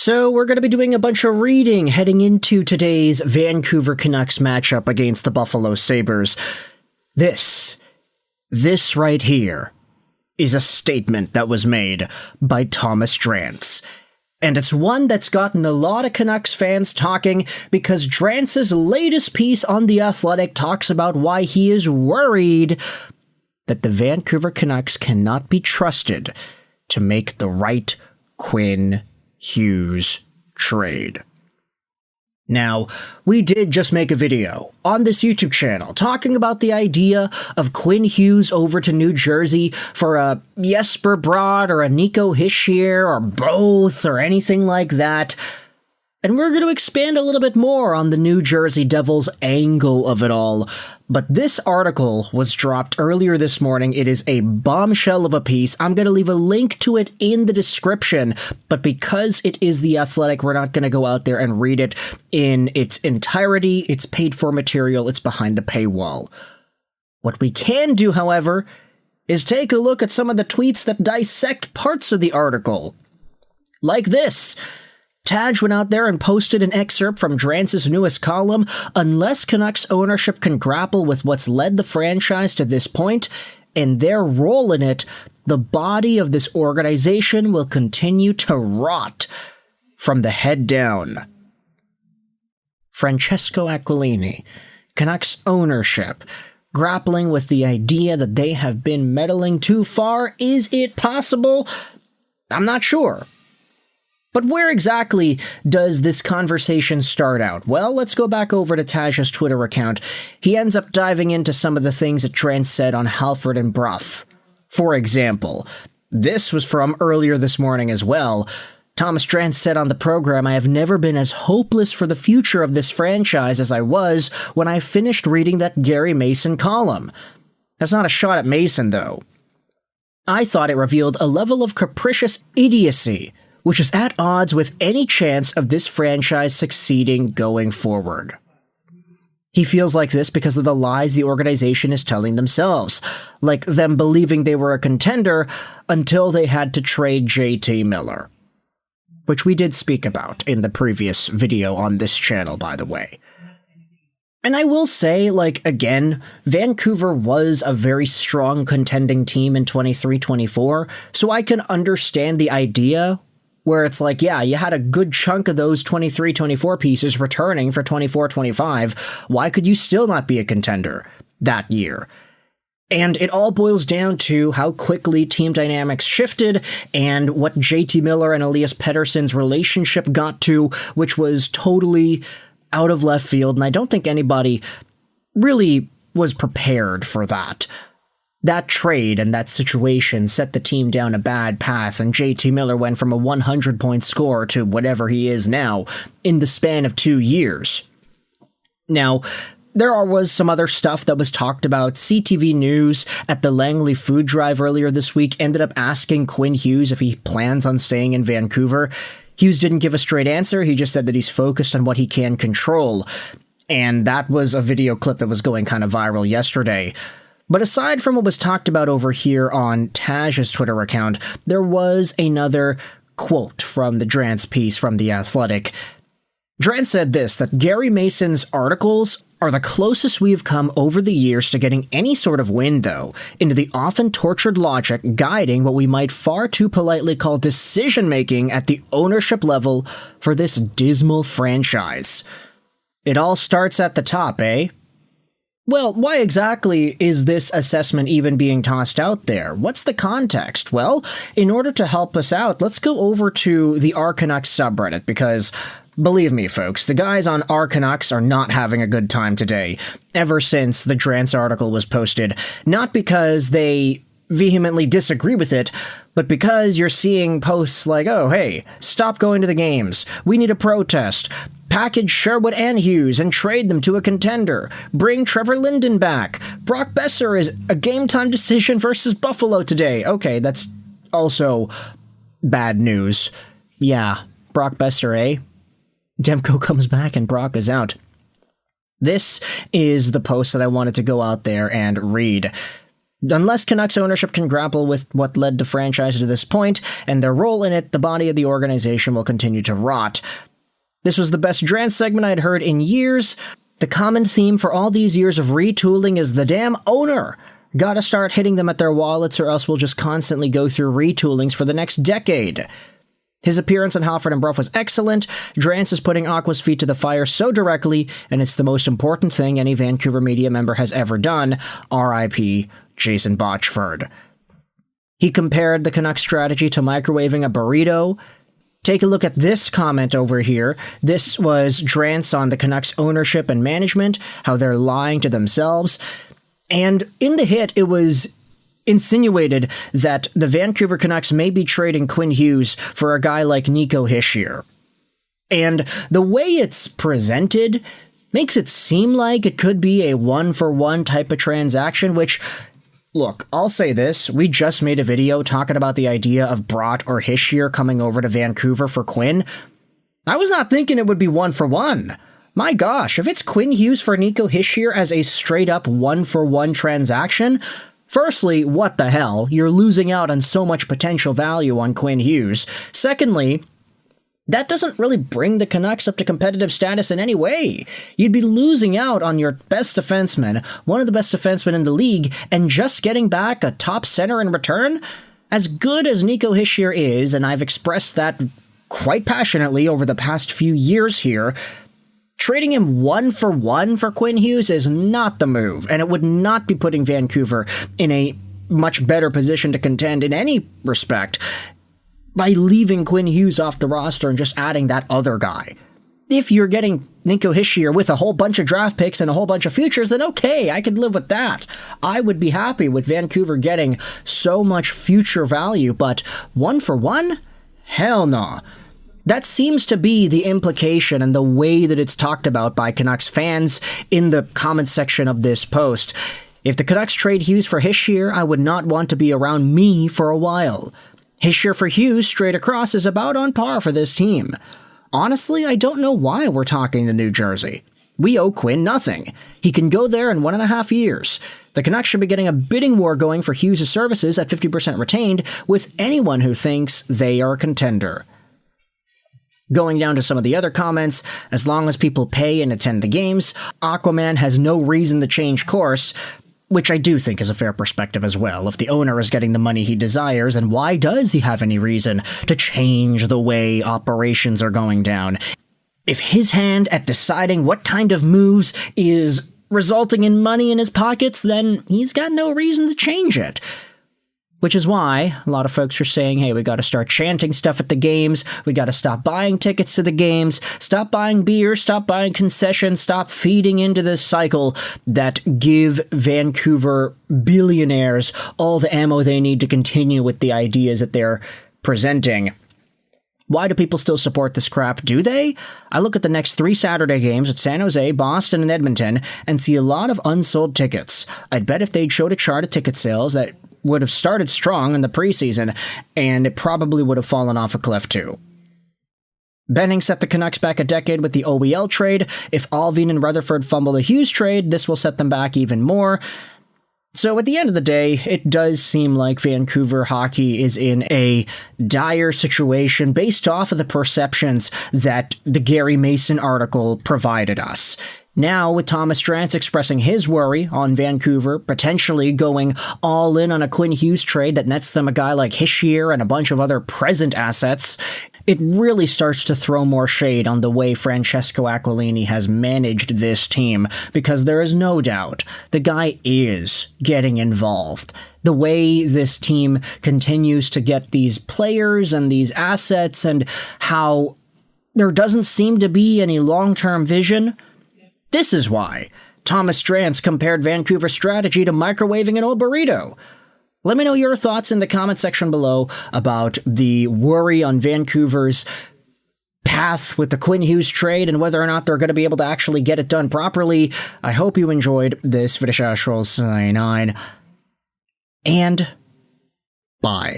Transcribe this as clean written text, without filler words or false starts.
So we're going to be doing a bunch of reading heading into today's Vancouver Canucks matchup against the Buffalo Sabres. This right here is a statement that was made by Thomas Drance. And it's one that's gotten a lot of Canucks fans talking because Drance's latest piece on The Athletic talks about why he is worried that the Vancouver Canucks cannot be trusted to make the right Quinn Hughes trade. Now, we did just make a video on this YouTube channel talking about the idea of Quinn Hughes over to New Jersey for a Jesper Bratt or a Nico Hischier or both or anything like that. And we're going to expand a little bit more on the New Jersey Devils angle of it all. But this article was dropped earlier this morning. It is a bombshell of a piece. I'm going to leave a link to it in the description. But because it is The Athletic, we're not going to go out there and read it in its entirety. It's paid for material. It's behind a paywall. What we can do, however, is take a look at some of the tweets that dissect parts of the article. Like this. Taj went out there and posted an excerpt from Drance's newest column. Unless Canucks ownership can grapple with what's led the franchise to this point and their role in it, the body of this organization will continue to rot from the head down. Francesco Aquilini, Canucks ownership, grappling with the idea that they have been meddling too far. Is it possible? I'm not sure. But where exactly does this conversation start out? Well, let's go back over to Taj's Twitter account. He ends up diving into some of the things that Drance said on Halford and Bruff. For example, this was from earlier this morning as well. Thomas Drance said on the program, "I have never been as hopeless for the future of this franchise as I was when I finished reading that Gary Mason column." That's not a shot at Mason, though. "I thought it revealed a level of capricious idiocy which is at odds with any chance of this franchise succeeding going forward. He feels like this because of the lies the organization is telling themselves, like them believing they were a contender until they had to trade JT Miller, which we did speak about in the previous video on this channel, by the way. And I will say, again, Vancouver was a very strong contending team in 23-24, so I can understand the idea where it's like, yeah, you had a good chunk of those 23-24 pieces returning for 24-25. Why could you still not be a contender that year? And it all boils down to how quickly team dynamics shifted and what JT Miller and Elias Pettersson's relationship got to, which was totally out of left field. And I don't think anybody really was prepared for that. That trade and that situation set the team down a bad path, and JT Miller went from a 100-point scorer to whatever he is now in the span of 2 years. Now, there was some other stuff that was talked about. CTV News at the Langley Food Drive earlier this week ended up asking Quinn Hughes if he plans on staying in Vancouver. Hughes didn't give a straight answer. He just said that he's focused on what he can control. And that was a video clip that was going kind of viral yesterday. But aside from what was talked about over here on Taj's Twitter account, there was another quote from the Drance piece from The Athletic. Drance said this, that Gary Mason's articles are the closest we've come over the years to getting any sort of window into the often tortured logic guiding what we might far too politely call decision-making at the ownership level for this dismal franchise. It all starts at the top, eh? Well, why exactly is this assessment even being tossed out there? What's the context? Well, in order to help us out, let's go over to the Canucks subreddit, because believe me, folks, the guys on Canucks are not having a good time today, ever since the Drance article was posted. Not because they vehemently disagree with it, but because you're seeing posts like, oh, hey, stop going to the games. We need a protest. Package Sherwood and Hughes and trade them to a contender. Bring Trevor Linden back. Brock Besser is a game-time decision versus Buffalo today. Okay, that's also bad news. Yeah, Brock Besser, eh? Demko comes back and Brock is out. This is the post that I wanted to go out there and read. Unless Canucks ownership can grapple with what led the franchise to this point and their role in it, the body of the organization will continue to rot. This was the best Drance segment I'd heard in years. The common theme for all these years of retooling is the damn owner. Gotta start hitting them at their wallets or else we'll just constantly go through retoolings for the next decade. His appearance on Halford and Bruff was excellent. Drance is putting Aqua's feet to the fire so directly, and it's the most important thing any Vancouver media member has ever done. R.I.P. Jason Botchford. He compared the Canucks strategy to microwaving a burrito. Take a look at this comment over here. This was Drance on the Canucks ownership and management, how they're lying to themselves. And in the hit, it was insinuated that the Vancouver Canucks may be trading Quinn Hughes for a guy like Nico Hischier. And the way it's presented makes it seem like it could be a one-for-one type of transaction, which, look, I'll say this. We just made a video talking about the idea of Brott or Hischier coming over to Vancouver for Quinn. I was not thinking it would be one-for-one. My gosh, if it's Quinn Hughes for Nico Hischier as a straight-up one-for-one transaction, firstly, what the hell? You're losing out on so much potential value on Quinn Hughes. Secondly, that doesn't really bring the Canucks up to competitive status in any way. You'd be losing out on your best defenseman, one of the best defensemen in the league, and just getting back a top center in return? As good as Nico Hischier is, and I've expressed that quite passionately over the past few years here, trading him one-for-one for Quinn Hughes is not the move, and it would not be putting Vancouver in a much better position to contend in any respect by leaving Quinn Hughes off the roster and just adding that other guy. If you're getting Nico Hischier with a whole bunch of draft picks and a whole bunch of futures, then okay, I could live with that. I would be happy with Vancouver getting so much future value, but one-for-one? Hell no. That seems to be the implication and the way that it's talked about by Canucks fans in the comments section of this post. If the Canucks trade Hughes for Hischier, I would not want to be around me for a while. Hischier for Hughes straight across is about on par for this team. Honestly, I don't know why we're talking to New Jersey. We owe Quinn nothing. He can go there in 1.5 years. The Canucks should be getting a bidding war going for Hughes' services at 50% retained with anyone who thinks they are a contender. Going down to some of the other comments, as long as people pay and attend the games, Aquaman has no reason to change course, which I do think is a fair perspective as well. If the owner is getting the money he desires, and why does he have any reason to change the way operations are going down? If his hand at deciding what kind of moves is resulting in money in his pockets, then he's got no reason to change it. Which is why a lot of folks are saying, hey, we got to start chanting stuff at the games. We got to stop buying tickets to the games. Stop buying beer. Stop buying concessions. Stop feeding into this cycle that give Vancouver billionaires all the ammo they need to continue with the ideas that they're presenting. Why do people still support this crap? Do they? I look at the next 3 Saturday games at San Jose, Boston, and Edmonton and see a lot of unsold tickets. I'd bet if they'd showed a chart of ticket sales that would have started strong in the preseason, and it probably would have fallen off a cliff too. Benning set the Canucks back a decade with the OEL trade. If Alvin and Rutherford fumble the Hughes trade, this will set them back even more. So at the end of the day, it does seem like Vancouver hockey is in a dire situation based off of the perceptions that the Gary Mason article provided us. Now, with Thomas Drance expressing his worry on Vancouver potentially going all in on a Quinn Hughes trade that nets them a guy like Hischier and a bunch of other present assets, it really starts to throw more shade on the way Francesco Aquilini has managed this team, because there is no doubt the guy is getting involved. The way this team continues to get these players and these assets, and how there doesn't seem to be any long-term vision. This is why Thomas Drance compared Vancouver's strategy to microwaving an old burrito. Let me know your thoughts in the comment section below about the worry on Vancouver's path with the Quinn Hughes trade and whether or not they're going to be able to actually get it done properly. I hope you enjoyed this video. And bye.